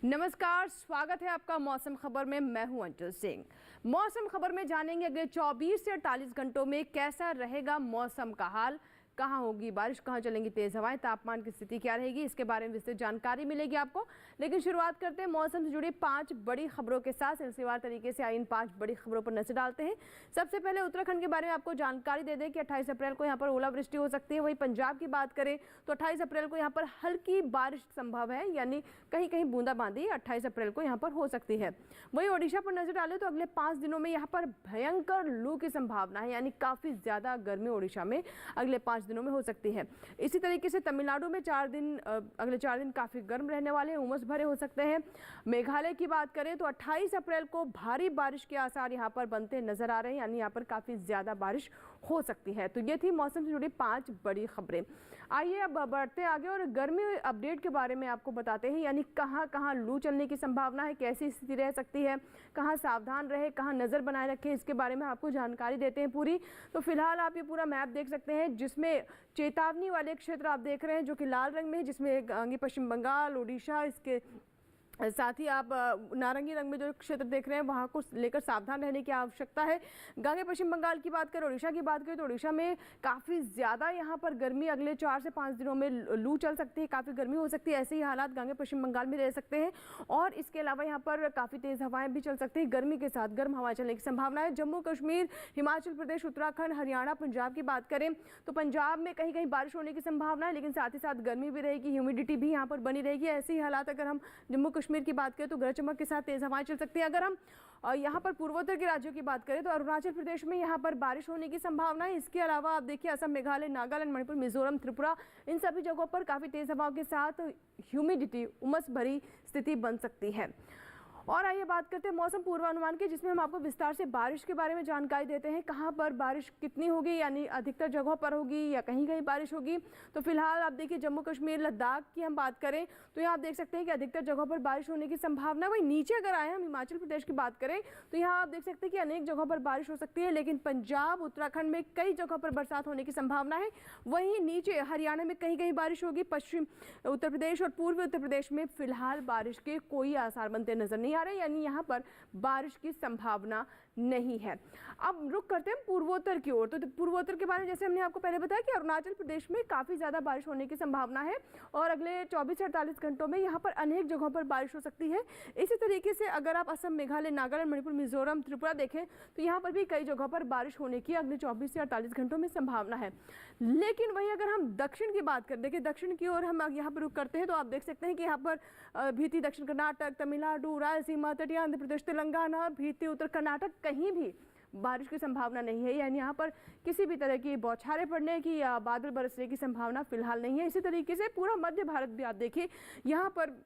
नमस्कार, स्वागत है आपका मौसम खबर में। मैं हूं अंजल सिंह। मौसम खबर में जानेंगे अगले 24 से 48 घंटों में कैसा रहेगा मौसम का हाल, कहां होगी बारिश, कहां चलेंगी तेज हवाएं, तापमान की स्थिति क्या रहेगी, इसके बारे में विस्तृत जानकारी मिलेगी आपको। लेकिन शुरुआत करते हैं मौसम से जुड़ी 5 बड़ी खबरों के साथ। सिलसिलेवार तरीके से आई इन 5 बड़ी खबरों पर नजर डालते हैं। सबसे पहले उत्तराखंड के बारे में आपको जानकारी दे दें कि 28 अप्रैल को यहाँ पर ओलावृष्टि हो सकती है। वहीं पंजाब की बात करें तो 28 अप्रैल को यहाँ पर हल्की बारिश संभव है, यानी कहीं कहीं बूंदाबांदी 28 अप्रैल को यहाँ पर हो सकती है। वहीं ओडिशा पर नजर डालें तो अगले 5 दिनों में यहाँ पर भयंकर लू की संभावना है, यानी काफी ज्यादा गर्मी ओडिशा में अगले 5 दिनों में हो सकती है। इसी तरीके से तमिलनाडु में अगले 4 दिन काफी गर्म रहने वाले हैं, उमस भरे हो सकते हैं। मेघालय की बात करें तो 28 अप्रैल को भारी बारिश के आसार यहाँ पर बनते नजर आ रहे हैं, यानी यहाँ पर काफी ज्यादा बारिश हो सकती है। तो ये थी मौसम से जुड़ी 5 बड़ी खबरें। आइए अब बढ़ते आगे और गर्मी अपडेट के बारे में आपको बताते हैं, यानी कहाँ कहाँ लू चलने की संभावना है, कैसी स्थिति रह सकती है, कहाँ सावधान रहे, कहाँ नजर बनाए रखें, इसके बारे में आपको जानकारी देते हैं पूरी। तो फिलहाल आप ये पूरा मैप देख सकते हैं, जिसमें चेतावनी वाले क्षेत्र आप देख रहे हैं जो कि लाल रंग में है, जिसमें आगे पश्चिम बंगाल, ओडिशा, इसके साथ ही आप नारंगी रंग में जो क्षेत्र देख रहे हैं वहां को लेकर सावधान रहने की आवश्यकता है। गांगे पश्चिम बंगाल की बात करें, ओडिशा की बात करें तो ओडिशा में काफ़ी ज़्यादा यहां पर गर्मी अगले 4 से 5 दिनों में लू चल सकती है, काफ़ी गर्मी हो सकती है। ऐसे ही हालात गांगे पश्चिम बंगाल में रह सकते हैं और इसके अलावा यहाँ पर काफ़ी तेज़ हवाएं भी चल सकती हैं। गर्मी के साथ गर्म हवाएं चलने की संभावना है। जम्मू कश्मीर, हिमाचल प्रदेश, उत्तराखंड, हरियाणा, पंजाब की बात करें तो पंजाब में कहीं कहीं बारिश होने की संभावना है, लेकिन साथ ही साथ गर्मी भी रहेगी, ह्यूमिडिटी भी यहाँ पर बनी रहेगी। ऐसे ही हालात अगर हम जम्मू कश्मीर की बात करें तो गरज चमक के साथ तेज हवाएं चल सकती है। अगर हम यहाँ पर पूर्वोत्तर के राज्यों की बात करें तो अरुणाचल प्रदेश में यहाँ पर बारिश होने की संभावना है। इसके अलावा आप देखिए असम, मेघालय, नागालैंड, मणिपुर, मिजोरम, त्रिपुरा, इन सभी जगहों पर काफ़ी तेज हवाओं के साथ ह्यूमिडिटी, उमस भरी स्थिति बन सकती है। और आइए बात करते हैं मौसम पूर्वानुमान की, जिसमें हम आपको विस्तार से बारिश के बारे में जानकारी देते हैं। कहां पर बारिश कितनी होगी, यानी अधिकतर जगहों पर होगी या कहीं कहीं बारिश होगी। तो फिलहाल आप देखिए जम्मू कश्मीर, लद्दाख की हम बात करें तो यहाँ आप देख सकते हैं कि अधिकतर जगहों पर बारिश होने की संभावना। वहीं नीचे अगर आए हम हिमाचल प्रदेश की बात करें तो यहाँ आप देख सकते हैं कि अनेक जगहों पर बारिश हो सकती है, लेकिन पंजाब, उत्तराखंड में कई जगहों पर बरसात होने की संभावना है। वहीं नीचे हरियाणा में कहीं कहीं बारिश होगी। पश्चिम उत्तर प्रदेश और पूर्वी उत्तर प्रदेश में फिलहाल बारिश के कोई आसार बनते नजर नहीं आ रहे, यानी यहाँ पर बारिश की संभावना नहीं है। अब रुक करते हैं पूर्वोत्तर की ओर। तो पूर्वोत्तर के बारे में जैसे हमने आपको पहले बताया कि अरुणाचल प्रदेश में काफ़ी ज़्यादा बारिश होने की संभावना है और अगले 24 से 48 घंटों में यहाँ पर अनेक जगहों पर बारिश हो सकती है। इसी तरीके से अगर आप असम, मेघालय, नागालैंड, मणिपुर, मिजोरम, त्रिपुरा देखें तो यहाँ पर भी कई जगहों पर बारिश होने की अगले 24 से 48 घंटों में संभावना है। लेकिन वहीं अगर हम दक्षिण की बात करें, देखिए दक्षिण की ओर हम यहाँ पर रुक करते हैं तो आप देख सकते हैं कि यहाँ पर भीति दक्षिण कर्नाटक, तमिलनाडु, रायलसीमा, तटीय आंध्र प्रदेश, तेलंगाना, भीति उत्तर कर्नाटक, कहीं भी बारिश की संभावना नहीं है, यानी यहाँ पर किसी भी तरह की बौछारें पड़ने की या बादल बरसने की संभावना फिलहाल नहीं है। इसी तरीके से पूरा मध्य भारत भी आप देखिए, यहाँ पर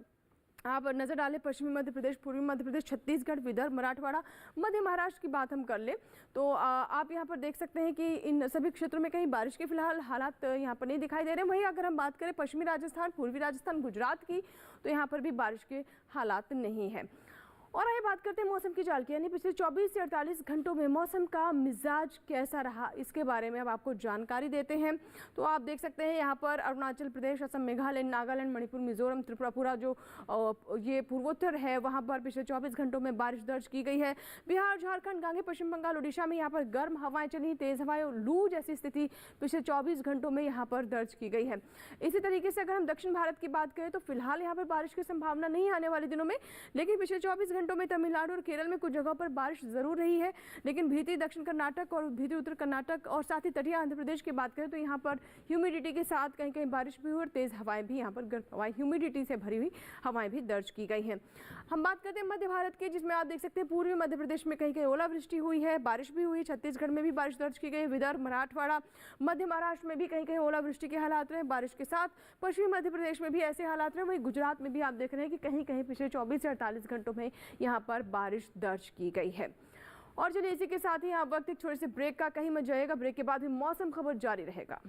आप नजर डालें पश्चिमी मध्य प्रदेश, पूर्वी मध्य प्रदेश, छत्तीसगढ़, विदर्भ, मराठवाड़ा, मध्य महाराष्ट्र की बात हम कर लें तो आप यहाँ पर देख सकते हैं कि इन सभी क्षेत्रों में कहीं बारिश के फिलहाल हालात यहाँ पर नहीं दिखाई दे रहे हैं। वहीं अगर हम बात करें पश्चिमी राजस्थान, पूर्वी राजस्थान, गुजरात की तो यहाँ पर भी बारिश के हालात नहीं है। और आइए बात करते हैं मौसम की चाल की, यानी पिछले 24 से 48 घंटों में मौसम का मिजाज कैसा रहा, इसके बारे में अब आपको जानकारी देते हैं। तो आप देख सकते हैं यहाँ पर अरुणाचल प्रदेश, असम, मेघालय, नागालैंड, मणिपुर, मिजोरम, त्रिपुरा, पूरा जो ये पूर्वोत्तर है वहाँ पर पिछले 24 घंटों में बारिश दर्ज की गई है। बिहार, झारखंड, गांगे पश्चिम बंगाल, ओडिशा में यहाँ पर गर्म हवाएं चली, तेज हवाएं, लू जैसी स्थिति पिछले 24 घंटों में यहाँ पर दर्ज की गई है। इसी तरीके से अगर हम दक्षिण भारत की बात करें तो फिलहाल यहाँ पर बारिश की संभावना नहीं आने वाले दिनों में, लेकिन पिछले 24 घंटों में तमिलनाडु और केरल में कुछ जगहों पर बारिश जरूर रही है। लेकिन भीति दक्षिण कर्नाटक और भीति उत्तर कर्नाटक और साथ ही तटीय आंध्र प्रदेश की बात करें तो यहाँ पर ह्यूमिडिटी के साथ कहीं कहीं बारिश भी हुई और तेज हवाएं भी, यहाँ पर गर्म हवाएं, ह्यूमिडिटी से भरी हुई हवाएं भी दर्ज की गई हैं। हम बात करते हैं मध्य भारत की, जिसमें आप देख सकते हैं पूर्वी मध्य प्रदेश में कहीं कहीं ओलावृष्टि हुई है, बारिश भी हुई, छत्तीसगढ़ में भी बारिश दर्ज की गई, विदर्भ, मराठवाड़ा, मध्य महाराष्ट्र में भी कहीं कहीं ओलावृष्टि के हालात रहे बारिश के साथ, पश्चिमी मध्य प्रदेश में भी ऐसे हालात रहे। वहीं गुजरात में भी आप देख रहे हैं कि कहीं कहीं पिछले 24 से 48 घंटों में यहाँ पर बारिश दर्ज की गई है। और चलिए इसी के साथ ही यहाँ वक्त एक छोटे से ब्रेक का, कहीं मत जाइएगा, ब्रेक के बाद भी मौसम खबर जारी रहेगा।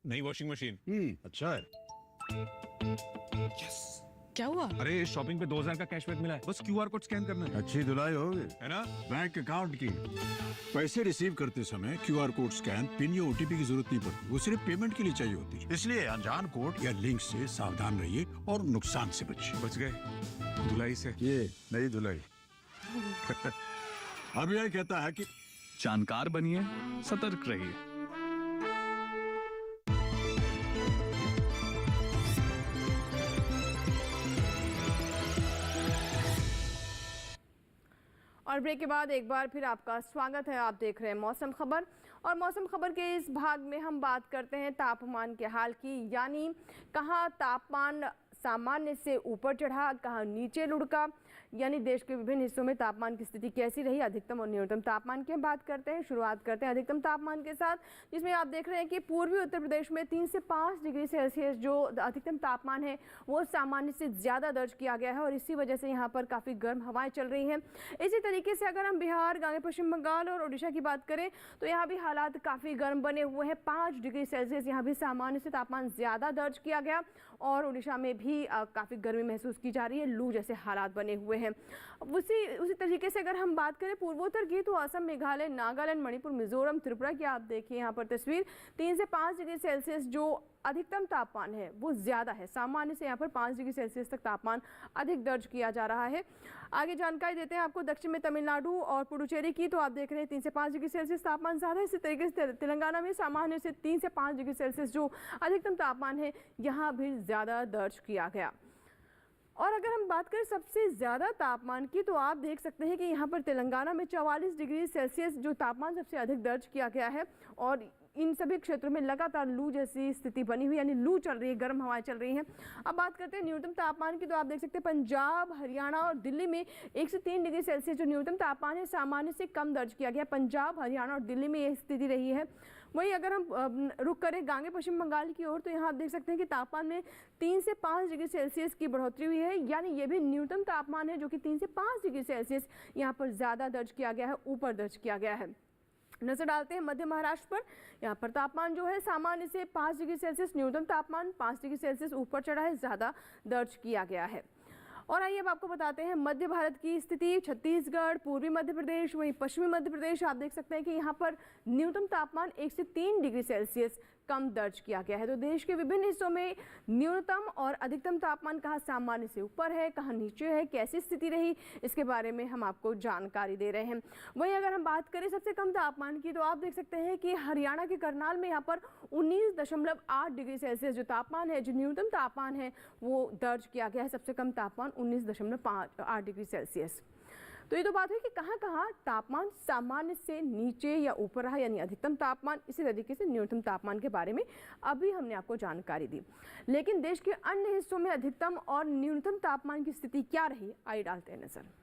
नई वॉशिंग मशीन अच्छा है। यस, क्या हुआ? अरे शॉपिंग पे 2000 का कैशबैक मिला है, बस क्यूआर कोड स्कैन करना है। अच्छी धुलाई होगी है ना? बैंक अकाउंट की। पैसे रिसीव करते समय क्यूआर कोड स्कैन, पिन या ओटीपी की जरूरत नहीं पड़ती। वो सिर्फ पेमेंट के लिए चाहिए होती है। इसलिए अनजान कोड या लिंक से सावधान रहिए और नुकसान से बचिए। बच गए धुलाई से। ये नई धुलाई। आरबीआई कहता है कि जानकार बनिए, सतर्क रहिए। और ब्रेक के बाद एक बार फिर आपका स्वागत है। आप देख रहे हैं मौसम खबर, और मौसम खबर के इस भाग में हम बात करते हैं तापमान के हाल की, यानी कहाँ तापमान सामान्य से ऊपर चढ़ा, कहाँ नीचे लुढ़का, यानी देश के विभिन्न हिस्सों में तापमान की स्थिति कैसी रही। अधिकतम और न्यूनतम तापमान की हम बात करते हैं। शुरुआत करते हैं अधिकतम तापमान के साथ, जिसमें आप देख रहे हैं कि पूर्वी उत्तर प्रदेश में 3 से 5 डिग्री सेल्सियस जो अधिकतम तापमान है वो सामान्य से ज़्यादा दर्ज किया गया है, और इसी वजह से यहाँ पर काफ़ी गर्म हवाएं चल रही हैं। इसी तरीके से अगर हम बिहार, गांगे पश्चिम बंगाल और उड़ीसा की बात करें तो यहाँ भी हालात काफ़ी गर्म बने हुए हैं। 5 डिग्री सेल्सियस यहाँ भी सामान्य से तापमान ज़्यादा दर्ज किया गया, और उड़ीसा में भी काफ़ी गर्मी महसूस की जा रही है। लू जैसे हालात बने हुए हैं। उसी तरीके से अगर हम बात करें पूर्वोत्तर की, तो असम, मेघालय, नागालैंड, मणिपुर, मिजोरम, त्रिपुरा की आप देखिए यहाँ पर तस्वीर, 3 से 5 डिग्री सेल्सियस जो अधिकतम तापमान है वो ज़्यादा है। सामान्य से यहाँ पर 5 डिग्री सेल्सियस तक तापमान अधिक दर्ज किया जा रहा है। आगे जानकारी देते हैं आपको दक्षिण में तमिलनाडु और पुडुचेरी की, तो आप देख रहे हैं 3 से 5 डिग्री सेल्सियस तापमान ज़्यादा है। इसी तरीके से तेलंगाना में सामान्य से 3 से 5 डिग्री सेल्सियस जो अधिकतम तापमान है यहाँ भी ज़्यादा दर्ज किया गया। और अगर हम बात करें सबसे ज़्यादा तापमान की, तो आप देख सकते हैं कि यहाँ पर तेलंगाना में 44 डिग्री सेल्सियस जो तापमान सबसे अधिक दर्ज किया गया है, और इन सभी क्षेत्रों में लगातार लू जैसी स्थिति बनी हुई, यानी लू चल रही है, गर्म हवाएं चल रही हैं। अब बात करते हैं न्यूनतम तापमान की, तो आप देख सकते हैं पंजाब, हरियाणा और दिल्ली में 1 से 3 डिग्री सेल्सियस जो न्यूनतम तापमान है सामान्य से कम दर्ज किया गया। पंजाब, हरियाणा और दिल्ली में यह स्थिति रही है। वहीं अगर हम रुक करें गांगे पश्चिम बंगाल की ओर, तो यहाँ आप देख सकते हैं कि तापमान में 3 से 5 डिग्री सेल्सियस की बढ़ोतरी हुई है, यानी ये भी न्यूनतम तापमान है जो कि 3 से 5 डिग्री सेल्सियस यहाँ पर ज़्यादा दर्ज किया गया है, ऊपर दर्ज किया गया है। नजर डालते हैं मध्य महाराष्ट्र पर। यहाँ पर तापमान जो है सामान्य से 5 डिग्री सेल्सियस, न्यूनतम तापमान 5 डिग्री सेल्सियस ऊपर चढ़ा है, ज़्यादा दर्ज किया गया है। और आइए अब आपको बताते हैं मध्य भारत की स्थिति। छत्तीसगढ़, पूर्वी मध्य प्रदेश, वहीं पश्चिमी मध्य प्रदेश, आप देख सकते हैं कि यहाँ पर न्यूनतम तापमान 1 से 3 डिग्री सेल्सियस कम दर्ज किया गया है। तो देश के विभिन्न हिस्सों में न्यूनतम और अधिकतम तापमान कहाँ सामान्य से ऊपर है, कहाँ नीचे है, कैसी स्थिति रही, इसके बारे में हम आपको जानकारी दे रहे हैं। वहीं अगर हम बात करें सबसे कम तापमान की, तो आप देख सकते हैं कि हरियाणा के करनाल में यहाँ पर 19.8 डिग्री सेल्सियस जो तापमान है, जो न्यूनतम तापमान है वो दर्ज किया गया है। सबसे कम तापमान 19.8 डिग्री सेल्सियस। तो ये तो बात हुई कि कहाँ कहाँ तापमान सामान्य से नीचे या ऊपर रहा, यानी अधिकतम तापमान। इसी तरीके से न्यूनतम तापमान के बारे में अभी हमने आपको जानकारी दी, लेकिन देश के अन्य हिस्सों में अधिकतम और न्यूनतम तापमान की स्थिति क्या रही, आइए डालते हैं नजर।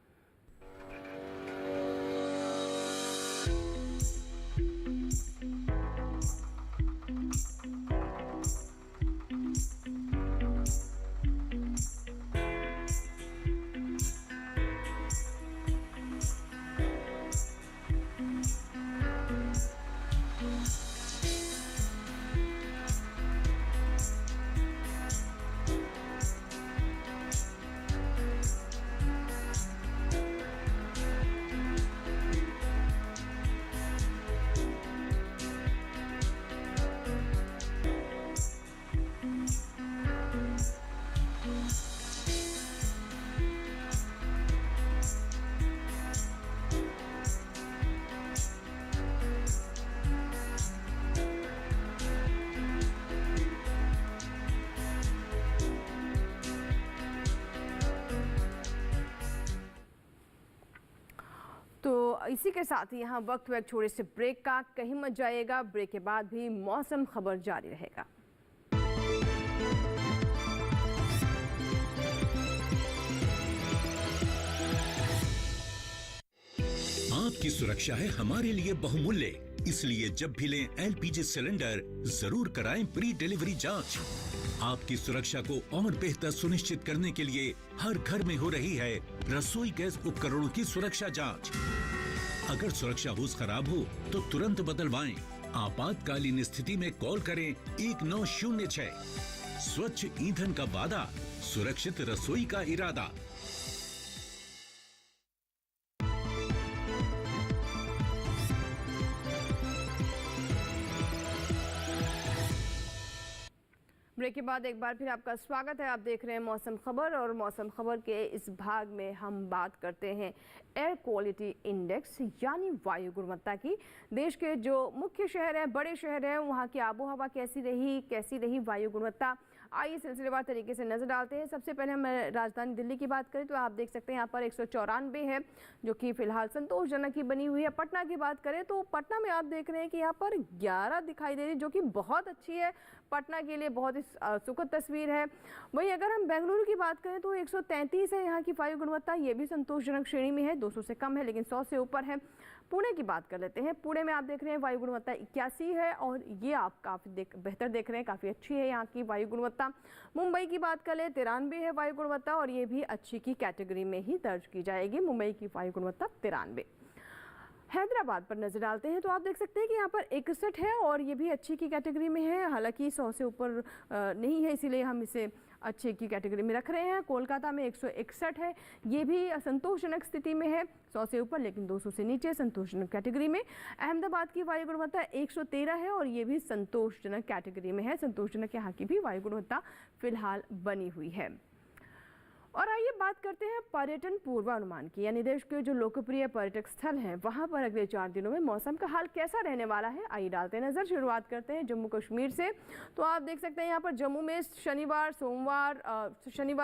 तो इसी के साथ ही यहाँ वक्त हुआ एक छोटे से ब्रेक का, कहीं मत जाइएगा। ब्रेक के बाद भी मौसम खबर जारी रहेगा। आपकी सुरक्षा है हमारे लिए बहुमूल्य, इसलिए जब भी लें एलपीजी सिलेंडर जरूर कराएं प्री डिलीवरी जांच। आपकी सुरक्षा को और बेहतर सुनिश्चित करने के लिए हर घर में हो रही है रसोई गैस उपकरणों की सुरक्षा जांच। अगर सुरक्षा होस खराब हो तो तुरंत बदलवाएं। आपातकालीन स्थिति में कॉल करें 1906। स्वच्छ ईंधन का वादा, सुरक्षित रसोई का इरादा। ब्रेक के बाद एक बार फिर आपका स्वागत है। आप देख रहे हैं मौसम खबर, और मौसम खबर के इस भाग में हम बात करते हैं एयर क्वालिटी इंडेक्स यानी वायु गुणवत्ता की। देश के जो मुख्य शहर हैं, बड़े शहर हैं, वहाँ की आबो हवा कैसी रही वायु गुणवत्ता, आइए सिलसिलेवार तरीके से नजर डालते हैं। सबसे पहले हम राजधानी दिल्ली की बात करें तो आप देख सकते हैं यहाँ पर 194 है, जो कि फिलहाल संतोषजनक ही बनी हुई है। पटना की बात करें तो पटना में आप देख रहे हैं कि यहाँ पर 11 दिखाई दे रही है, जो कि बहुत अच्छी है, पटना के लिए बहुत ही सुखद तस्वीर है। वहीं अगर हम बेंगलुरु की बात करें तो 133 है यहाँ की वायु गुणवत्ता, ये भी संतोषजनक श्रेणी में है, 200 से कम है लेकिन 100 से ऊपर है। पुणे की बात कर लेते हैं। पुणे में आप देख रहे हैं वायु गुणवत्ता 81 है, और ये आप काफ़ी बेहतर देख रहे हैं, काफ़ी अच्छी है यहाँ की वायु गुणवत्ता। मुंबई की बात कर ले 93 है वायु गुणवत्ता, और ये भी अच्छी की कैटेगरी में ही दर्ज की जाएगी। मुंबई की वायु गुणवत्ता 93। हैदराबाद पर नजर डालते हैं तो आप देख सकते हैं कि यहाँ पर 61 है, और ये भी अच्छी की कैटेगरी में है, हालांकि 100 से ऊपर नहीं है, इसीलिए हम इसे अच्छे की कैटेगरी में रख रहे हैं। कोलकाता में 161 है, ये भी संतोषजनक स्थिति में है, 100 से ऊपर लेकिन 200 से नीचे, संतोषजनक कैटेगरी में। अहमदाबाद की वायु गुणवत्ता 113 है, और ये भी संतोषजनक कैटेगरी में है, संतोषजनक यहाँ की भी वायु गुणवत्ता फिलहाल बनी हुई है। और आइए बात करते हैं पर्यटन पूर्वानुमान की, यानी देश के जो लोकप्रिय पर्यटक स्थल हैं वहां पर अगले 4 दिनों में मौसम का हाल कैसा रहने वाला है। आइए डालते हैं नजर। शुरुआत करते हैं जम्मू कश्मीर से। तो आप देख सकते हैं यहाँ पर जम्मू में शनिवार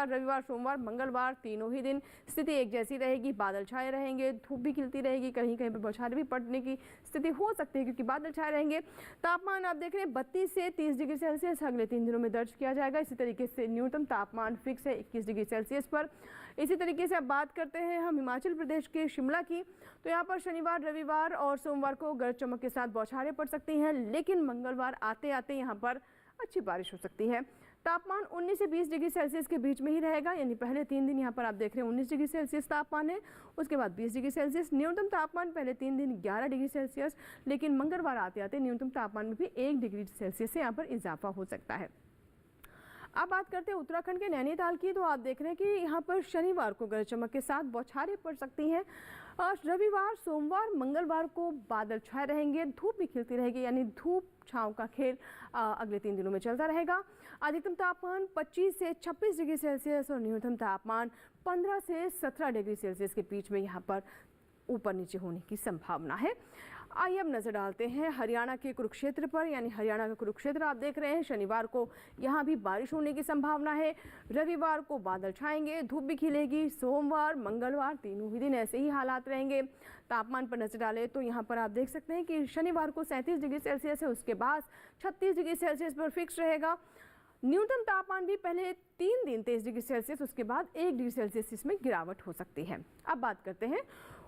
रविवार सोमवार मंगलवार तीनों ही दिन स्थिति एक जैसी रहेगी, बादल छाए रहेंगे, धूप भी खिलती रहेगी, कहीं कहीं पर बौछारें भी पड़ने की स्थिति हो सकती है क्योंकि बादल छाए रहेंगे। तापमान आप देख रहे हैं 32 से 30 डिग्री सेल्सियस अगले 3 दिनों में दर्ज किया जाएगा। इसी तरीके से न्यूनतम तापमान फिक्स है 21 डिग्री सेल्सियस पर। इसी तरीके से अब बात करते हैं हम हिमाचल प्रदेश के शिमला की। तो यहाँ पर शनिवार रविवार और सोमवार को गरज चमक के साथ बौछारें पड़ सकती हैं, लेकिन मंगलवार आते आते यहाँ पर अच्छी बारिश हो सकती है। तापमान 19 से 20 डिग्री सेल्सियस के बीच में ही रहेगा, यानी पहले 3 दिन यहाँ पर आप देख रहे हैं 19 डिग्री सेल्सियस तापमान है, उसके बाद 20 डिग्री सेल्सियस। न्यूनतम तापमान पहले 3 दिन 11 डिग्री सेल्सियस, लेकिन मंगलवार आते आते न्यूनतम तापमान में भी 1 डिग्री सेल्सियस से यहाँ पर इजाफा हो सकता है। अब बात करते हैं उत्तराखंड के नैनीताल की। तो आप देख रहे हैं कि यहाँ पर शनिवार को गरज चमक के साथ बौछारें पड़ सकती हैं, और रविवार सोमवार मंगलवार को बादल छाए रहेंगे, धूप भी खिलती रहेगी, यानी धूप छांव का खेल अगले 3 दिनों में चलता रहेगा। अधिकतम तापमान 25 से 26 डिग्री सेल्सियस और न्यूनतम तापमान 15 से 17 डिग्री सेल्सियस के बीच में यहाँ पर ऊपर नीचे होने की संभावना है। आइए अब नजर डालते हैं हरियाणा के कुरुक्षेत्र पर, यानी हरियाणा का कुरुक्षेत्र आप देख रहे हैं। शनिवार को यहाँ भी बारिश होने की संभावना है, रविवार को बादल छाएंगे, धूप भी खिलेगी, सोमवार मंगलवार तीनों ही दिन ऐसे ही हालात रहेंगे। तापमान पर नजर डालें तो यहाँ पर आप देख सकते हैं कि शनिवार को 37 डिग्री सेल्सियस है, उसके बाद 36 डिग्री सेल्सियस पर फिक्स रहेगा। न्यूनतम तापमान भी पहले 3 दिन 23 डिग्री सेल्सियस, उसके बाद 1 डिग्री सेल्सियस इसमें गिरावट हो सकती है। अब बात करते हैं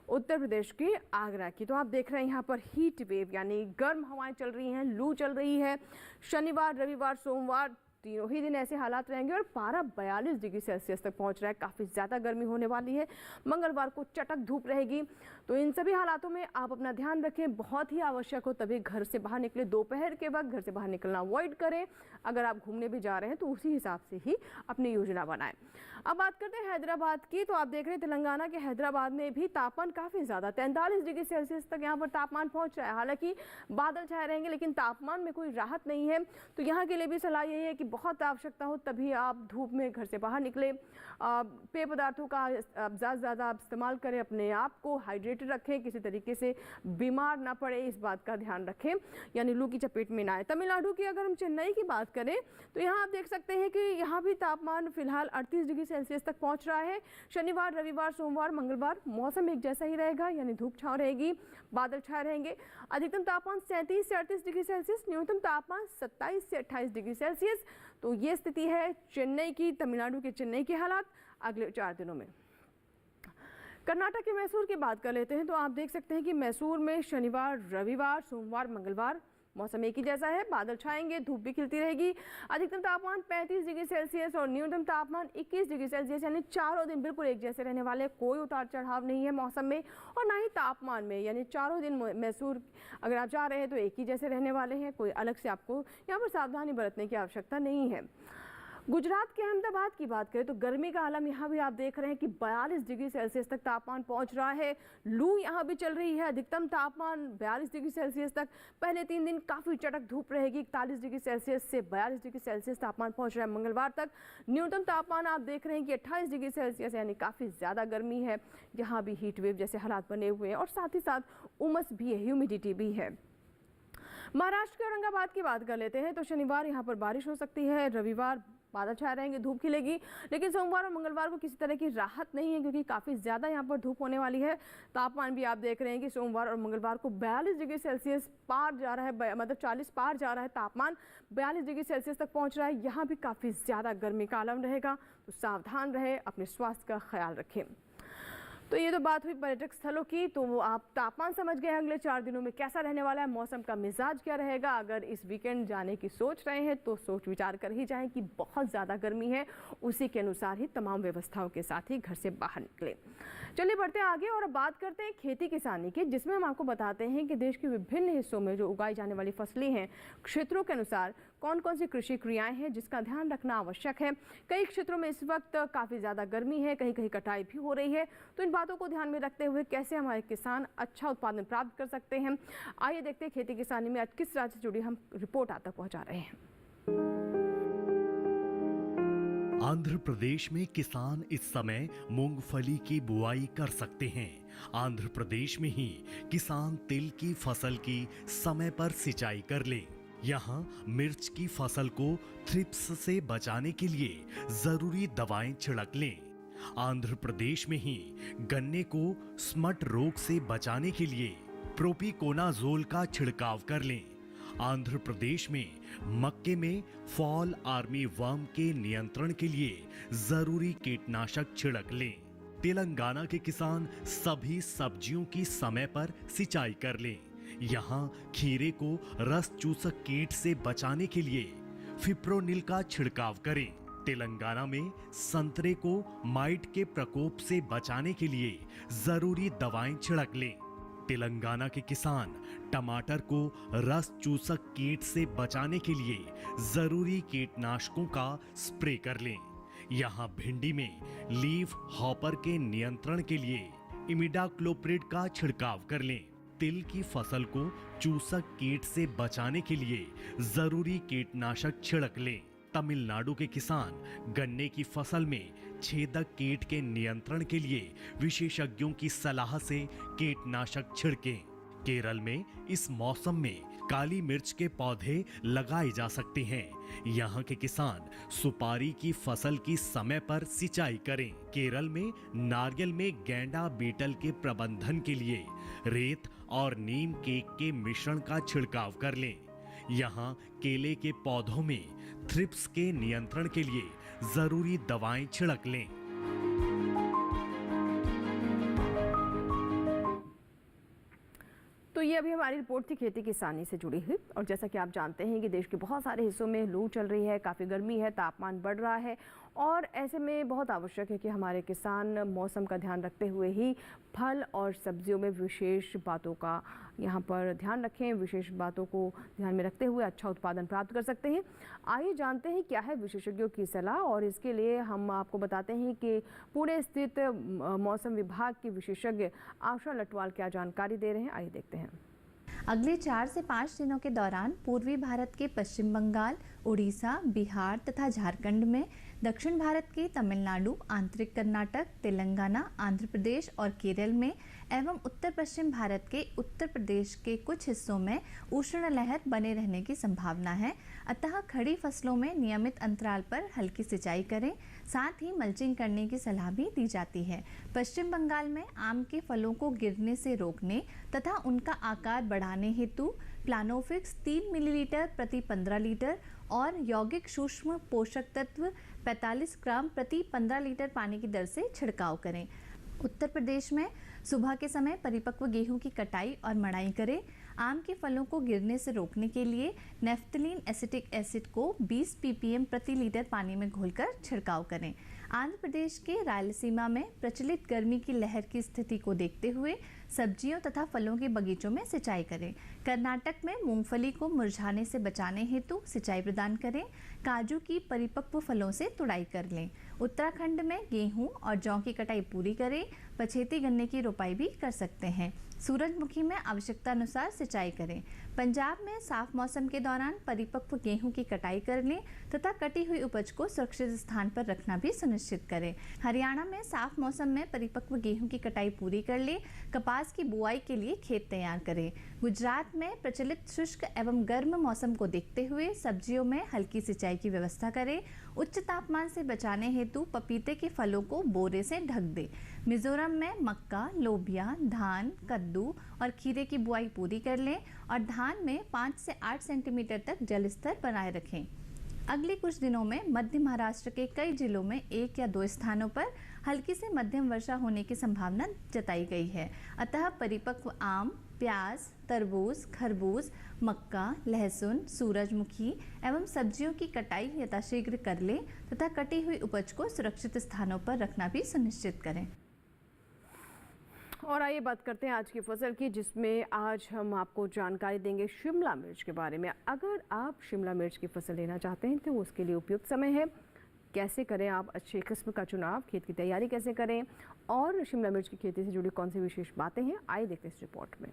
उत्तर प्रदेश के आगरा की। तो आप देख रहे हैं यहाँ पर हीट वेव यानी गर्म हवाएं चल रही हैं, लू चल रही है। शनिवार रविवार सोमवार तीनों ही दिन ऐसे हालात रहेंगे, और पारा 42 डिग्री सेल्सियस तक पहुंच रहा है, काफ़ी ज़्यादा गर्मी होने वाली है। मंगलवार को चटक धूप रहेगी। तो इन सभी हालातों में आप अपना ध्यान रखें, बहुत ही आवश्यक हो तभी घर से बाहर निकले। दोपहर के वक्त घर से बाहर निकलना अवॉइड करें। अगर आप घूमने भी जा रहे हैं तो उसी हिसाब से ही अपनी योजना बनाएं। अब बात करते हैं हैदराबाद की। तो आप देख रहे हैं तेलंगाना के हैदराबाद में भी तापमान काफ़ी ज़्यादा 43 डिग्री सेल्सियस तक यहाँ पर तापमान पहुँच रहा है। हालांकि बादल छाए रहेंगे लेकिन तापमान में कोई राहत नहीं है। तो यहाँ के लिए भी सलाह यही है कि बहुत आवश्यकता हो तभी आप धूप में घर से बाहर निकले। पेय पदार्थों का ज़्यादा से ज़्यादा आप इस्तेमाल करें, अपने आप को हाइड्रेटेड रखें, किसी तरीके से बीमार ना पड़े, इस बात का ध्यान रखें, यानी लू की चपेट में ना आए। तमिलनाडु की अगर हम चेन्नई की बात करें तो यहाँ आप देख सकते हैं कि यहाँ भी तापमान फिलहाल 38 डिग्री सेल्सियस तक पहुँच रहा है। शनिवार रविवार सोमवार मंगलवार मौसम एक जैसा ही रहेगा, यानी धूप छाँव रहेगी, बादल छाए रहेंगे। अधिकतम तापमान 37 से 38 डिग्री सेल्सियस, न्यूनतम तापमान 27 से 28 डिग्री सेल्सियस। तो ये स्थिति है चेन्नई की, तमिलनाडु के चेन्नई के हालात अगले 4 दिनों में। कर्नाटक के मैसूर की बात कर लेते हैं। तो आप देख सकते हैं कि मैसूर में शनिवार रविवार सोमवार मंगलवार मौसम एक ही जैसा है, बादल छाएंगे, धूप भी खिलती रहेगी। अधिकतम तापमान 35 डिग्री सेल्सियस और न्यूनतम तापमान 21 डिग्री सेल्सियस, यानी चारों दिन बिल्कुल एक जैसे रहने वाले, कोई उतार चढ़ाव नहीं है मौसम में और ना ही तापमान में, यानी चारों दिन मैसूर अगर आप जा रहे हैं तो एक ही जैसे रहने वाले हैं। कोई अलग से आपको यहाँ पर सावधानी बरतने की आवश्यकता नहीं है। गुजरात के अहमदाबाद की बात करें तो गर्मी का आलम यहाँ भी आप देख रहे हैं कि 42 डिग्री सेल्सियस तक तापमान पहुँच रहा है। लू यहाँ भी चल रही है, अधिकतम तापमान 42 डिग्री सेल्सियस तक। पहले 3 दिन काफ़ी चटक धूप रहेगी, 41 डिग्री सेल्सियस से 42 डिग्री सेल्सियस तापमान पहुँच रहा है मंगलवार तक। न्यूनतम तापमान आप देख रहे हैं कि 28 डिग्री सेल्सियस, यानी काफ़ी ज़्यादा गर्मी है। यहाँ भी हीट वेव जैसे हालात बने हुए हैं और साथ ही साथ उमस भी है, ह्यूमिडिटी भी है। महाराष्ट्र के औरंगाबाद की बात कर लेते हैं तो शनिवार यहाँ पर बारिश हो सकती है, रविवार बादल छाए रहेंगे, धूप खिलेगी। लेकिन सोमवार और मंगलवार को किसी तरह की राहत नहीं है क्योंकि काफ़ी ज़्यादा यहाँ पर धूप होने वाली है। तापमान भी आप देख रहे हैं कि सोमवार और मंगलवार को 42 डिग्री सेल्सियस पार जा रहा है, मतलब 40 पार जा रहा है तापमान, 42 डिग्री सेल्सियस तक पहुँच रहा है। यहाँ भी काफ़ी ज़्यादा गर्मी का आलम रहेगा, तो सावधान रहे, अपने स्वास्थ्य का ख्याल रखें। तो ये तो बात हुई पर्यटक स्थलों की। तो आप तापमान समझ गए अगले 4 दिनों में कैसा रहने वाला है, मौसम का मिजाज क्या रहेगा। अगर इस वीकेंड जाने की सोच रहे हैं तो सोच विचार कर ही जाएं कि बहुत ज़्यादा गर्मी है, उसी के अनुसार ही तमाम व्यवस्थाओं के साथ ही घर से बाहर निकलें। चलिए बढ़ते हैं आगे और अब बात करते हैं खेती किसानी की, जिसमें हम आपको बताते हैं कि देश के विभिन्न हिस्सों में जो उगाई जाने वाली फसलें हैं, क्षेत्रों के अनुसार कौन कौन सी कृषि क्रियाएं हैं जिसका ध्यान रखना आवश्यक है। कई क्षेत्रों में इस वक्त काफ़ी ज़्यादा गर्मी है, कहीं कहीं कटाई भी हो रही है। तो इन बातों को ध्यान में रखते हुए कैसे हमारे किसान अच्छा उत्पादन प्राप्त कर सकते हैं, आइए देखते हैं खेती किसानी में आज किस राज्य से जुड़ी हम रिपोर्ट आप तक पहुँचा रहे हैं। आंध्र प्रदेश में किसान इस समय मूंगफली की बुआई कर सकते हैं। आंध्र प्रदेश में ही किसान तिल की फसल की समय पर सिंचाई कर लें। यहाँ मिर्च की फसल को थ्रिप्स से बचाने के लिए जरूरी दवाएं छिड़क लें। आंध्र प्रदेश में ही गन्ने को स्मट रोग से बचाने के लिए प्रोपिकोनाजोल का छिड़काव कर लें। आंध्र प्रदेश में मक्के में फॉल आर्मी वर्म के नियंत्रण के लिए जरूरी कीटनाशक छिड़क लें। तेलंगाना के किसान सभी सब्जियों की समय पर सिंचाई कर लें। यहाँ खीरे को रस चूसक कीट से बचाने के लिए फिप्रोनिल का छिड़काव करें। तेलंगाना में संतरे को माइट के प्रकोप से बचाने के लिए जरूरी दवाएं छिड़क लें। तेलंगाना के किसान टमाटर को रस चूसक कीट से बचाने के लिए जरूरी कीटनाशकों का स्प्रे कर लें। यहाँ भिंडी में लीफ हॉपर के नियंत्रण के लिए इमिडाक्लोप्रिड का छिड़काव कर लें। तिल की फसल को चूसक कीट से बचाने के लिए जरूरी कीटनाशक छिड़क लें। तमिलनाडु के किसान गन्ने की फसल में छेदक कीट के नियंत्रण के लिए विशेषज्ञों की सलाह से कीटनाशक छिड़कें। केरल में इस मौसम में काली मिर्च के पौधे लगाए जा सकते हैं। यहाँ के किसान सुपारी की फसल की समय पर सिंचाई करें। केरल में नारियल में गैंडा बीटल के प्रबंधन के लिए रेत और नीम केक के मिश्रण का छिड़काव कर लें। यहाँ केले के पौधों में थ्रिप्स के नियंत्रण के लिए जरूरी दवाएं छिड़क लें। तो ये अभी हमारी रिपोर्ट थी खेती किसानी से जुड़ी हुई। और जैसा कि आप जानते हैं कि देश के बहुत सारे हिस्सों में लू चल रही है, काफ़ी गर्मी है, तापमान बढ़ रहा है और ऐसे में बहुत आवश्यक है कि हमारे किसान मौसम का ध्यान रखते हुए ही फल और सब्जियों में विशेष बातों का यहाँ पर ध्यान रखें, विशेष बातों को ध्यान में रखते हुए अच्छा उत्पादन प्राप्त कर सकते हैं। आइए जानते हैं क्या है विशेषज्ञों की सलाह और इसके लिए हम आपको बताते हैं कि पुणे स्थित मौसम विभाग के विशेषज्ञ आशा लटवाल क्या जानकारी दे रहे हैं, आइए देखते हैं। अगले 4 से 5 दिनों के दौरान पूर्वी भारत के पश्चिम बंगाल, उड़ीसा, बिहार तथा झारखंड में, दक्षिण भारत के तमिलनाडु, आंतरिक कर्नाटक, तेलंगाना, आंध्र प्रदेश और केरल में एवं उत्तर पश्चिम भारत के उत्तर प्रदेश के कुछ हिस्सों में उष्ण लहर बने रहने की संभावना है। अतः खड़ी फसलों में नियमित अंतराल पर हल्की सिंचाई करें। साथ ही मल्चिंग करने की सलाह भी दी जाती है। पश्चिम बंगाल में आम के फलों को गिरने से रोकने तथा उनका आकार बढ़ाने हेतु प्लानोफिक्स 3 मिलीलीटर प्रति 15 लीटर और यौगिक सूक्ष्म पोषक तत्व 45 ग्राम प्रति 15 लीटर पानी की दर से छिड़काव करें। उत्तर प्रदेश में सुबह के समय परिपक्व गेहूं की कटाई और मड़ाई करें। आम के फलों को गिरने से रोकने के लिए नेफ्थलीन एसिटिक एसिड को 20 ppm प्रति लीटर पानी में घोलकर छिड़काव करें। आंध्र प्रदेश के रायलसीमा में प्रचलित गर्मी की लहर की स्थिति को देखते हुए सब्जियों तथा फलों के बगीचों में सिंचाई करें। कर्नाटक में मूंगफली को मुरझाने से बचाने हेतु सिंचाई प्रदान करें। काजू की परिपक्व फलों से तुड़ाई कर लें। उत्तराखंड में गेहूं और जौ की कटाई पूरी करें। पछेती गन्ने की रोपाई भी कर सकते हैं। सूरजमुखी में आवश्यकता अनुसार सिंचाई करें। पंजाब में साफ मौसम के दौरान परिपक्व गेहूं की कटाई कर लें तथा कटी हुई उपज को सुरक्षित स्थान पर रखना भी सुनिश्चित करें। हरियाणा में साफ मौसम में परिपक्व गेहूं की कटाई पूरी कर लें। कपास की बुआई के लिए खेत तैयार करें। गुजरात में प्रचलित शुष्क एवं गर्म मौसम को देखते हुए सब्जियों में हल्की सिंचाई की व्यवस्था करें। उच्च तापमान से बचाने हेतु पपीते के फलों को बोरे से ढक दें। मिजोरम में मक्का, लोबिया, धान, कद्दू और खीरे की बुआई पूरी कर लें और धान में 5 से 8 सेंटीमीटर तक जल स्तर बनाए रखें। अगले कुछ दिनों में मध्य महाराष्ट्र के कई जिलों में 1 या 2 स्थानों पर हल्की से मध्यम वर्षा होने की संभावना जताई गई है। अतः परिपक्व आम, प्याज, तरबूज, खरबूज, मक्का, लहसुन, सूरजमुखी एवं सब्जियों की कटाई यथाशीघ्र कर लें तथा कटी हुई उपज को सुरक्षित स्थानों पर रखना भी सुनिश्चित करें। और आइए बात करते हैं आज की फसल की, जिसमें आज हम आपको जानकारी देंगे शिमला मिर्च के बारे में। अगर आप शिमला मिर्च की फसल लेना चाहते हैं तो उसके लिए उपयुक्त समय है। कैसे करें आप अच्छे किस्म का चुनाव, खेत की तैयारी कैसे करें और शिमला मिर्च की खेती से जुड़ी कौन सी विशेष बातें हैं, आइए देखते हैं इस रिपोर्ट में।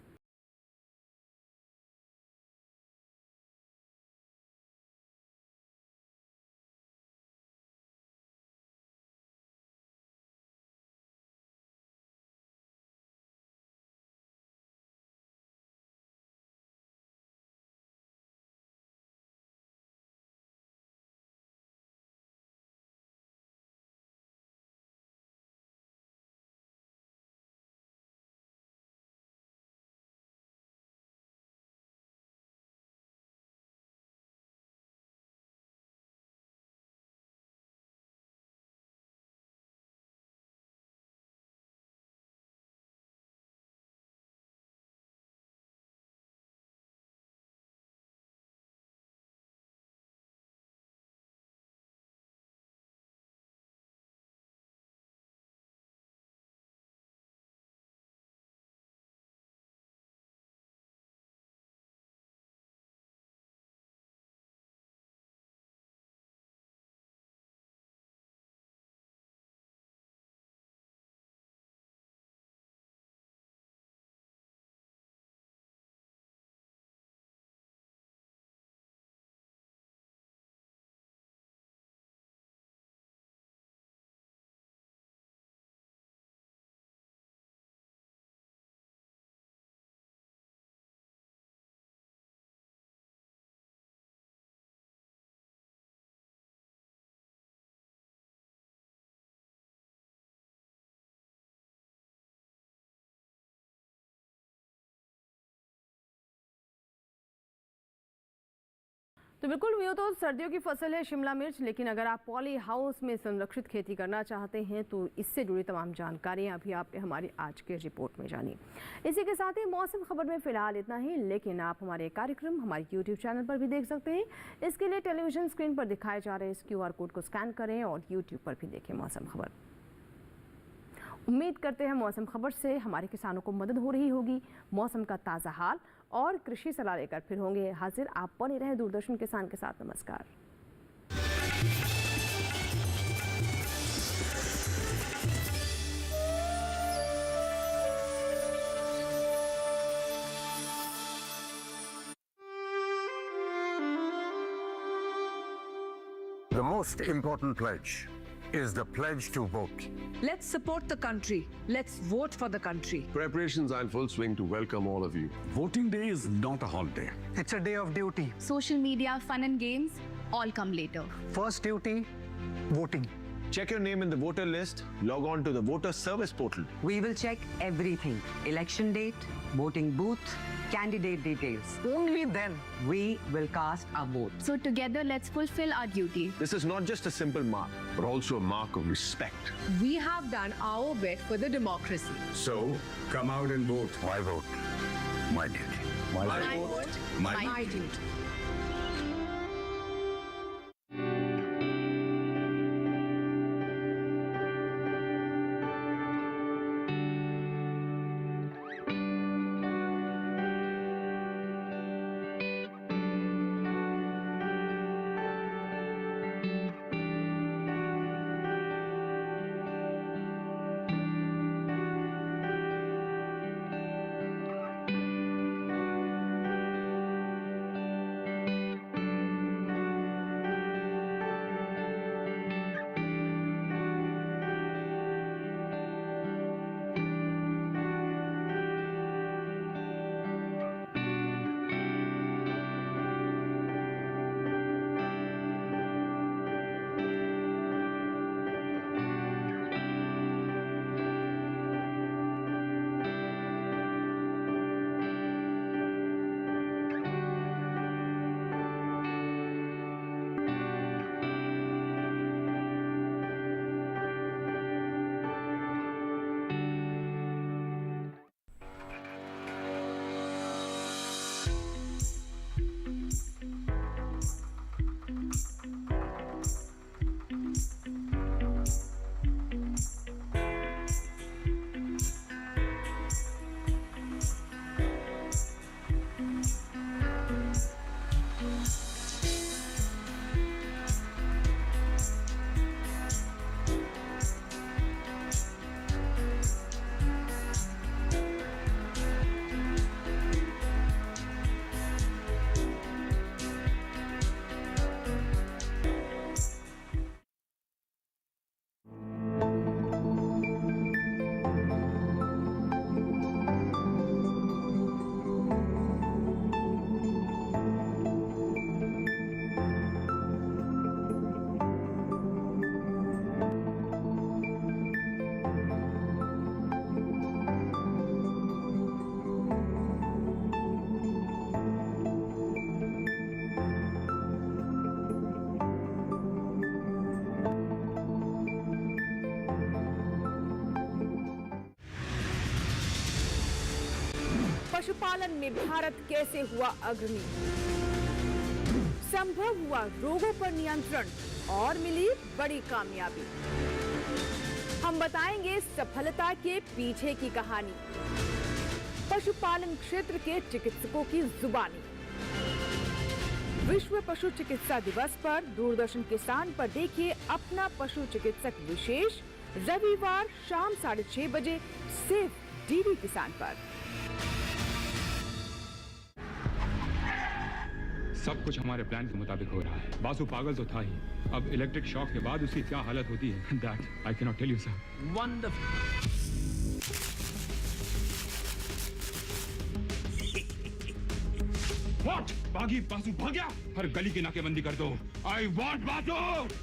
तो बिल्कुल वो तो सर्दियों की फसल है शिमला मिर्च, लेकिन अगर आप पॉली हाउस में संरक्षित खेती करना चाहते हैं तो इससे जुड़ी तमाम जानकारियां अभी आपने हमारी आज के रिपोर्ट में जानी। इसी के साथ ही मौसम खबर में फिलहाल इतना ही, लेकिन आप हमारे कार्यक्रम हमारे YouTube चैनल पर भी देख सकते हैं। इसके लिए टेलीविजन स्क्रीन पर दिखाए जा रहे इस QR कोड को स्कैन करें और YouTube पर भी देखें मौसम खबर। उम्मीद करते हैं मौसम खबर से हमारे किसानों को मदद हो रही होगी। मौसम का ताज़ा हाल और कृषि सलाह लेकर फिर होंगे हाजिर। आप बने रहें दूरदर्शन किसान के साथ। नमस्कार। The most important pledge is the pledge to vote. Let's support the country. Let's vote for the country. Preparations are in full swing to welcome all of you. Voting day is not a holiday. It's a day of duty. Social media, fun and games, all come later. First duty, voting. Check your name in the voter list. Log on to the voter service portal. We will check everything. Election date, voting booth, candidate details. Only then We will cast our vote. So together, let's fulfill our duty. This is not just a simple mark, but also a mark of respect. We have done our bit for the democracy. So, come out and vote. My vote, my duty. My vote, my duty. पशुपालन में भारत कैसे हुआ अग्रणी, संभव हुआ रोगों पर नियंत्रण और मिली बड़ी कामयाबी। हम बताएंगे सफलता के पीछे की कहानी, पशुपालन क्षेत्र के चिकित्सकों की जुबानी। विश्व पशु चिकित्सा दिवस पर दूरदर्शन किसान पर देखिए अपना पशु चिकित्सक विशेष, रविवार शाम 6:30 बजे सिर्फ डीडी किसान पर। सब कुछ हमारे प्लान के मुताबिक हो रहा है। बासु पागल तो था ही, अब इलेक्ट्रिक शॉक के बाद उसकी क्या हालत होती है, that I can not tell you sir. Wonderful. What? बागी बासु भाग गया? हर गली की नाकेबंदी कर दो। I want Basu.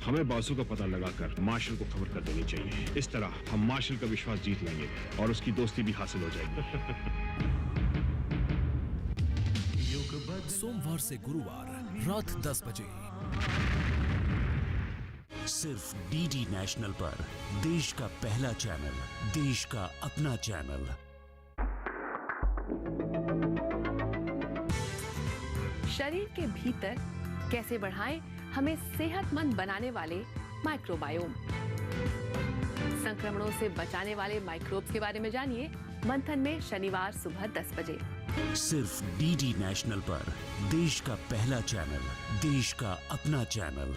हमें बासु का पता लगाकर मार्शल को खबर कर देनी चाहिए। इस तरह हम मार्शल का विश्वास जीत लेंगे और उसकी दोस्ती भी हासिल हो जाएगी। सोमवार से गुरुवार रात 10 बजे सिर्फ डीडी नेशनल पर, देश का पहला चैनल, देश का अपना चैनल। शरीर के भीतर कैसे बढ़ाएं हमें सेहतमंद बनाने वाले माइक्रोबायोम। संक्रमणों से बचाने वाले माइक्रोब्स के बारे में जानिए मंथन में शनिवार सुबह 10 बजे सिर्फ डीडी नेशनल पर, देश का पहला चैनल, देश का अपना चैनल।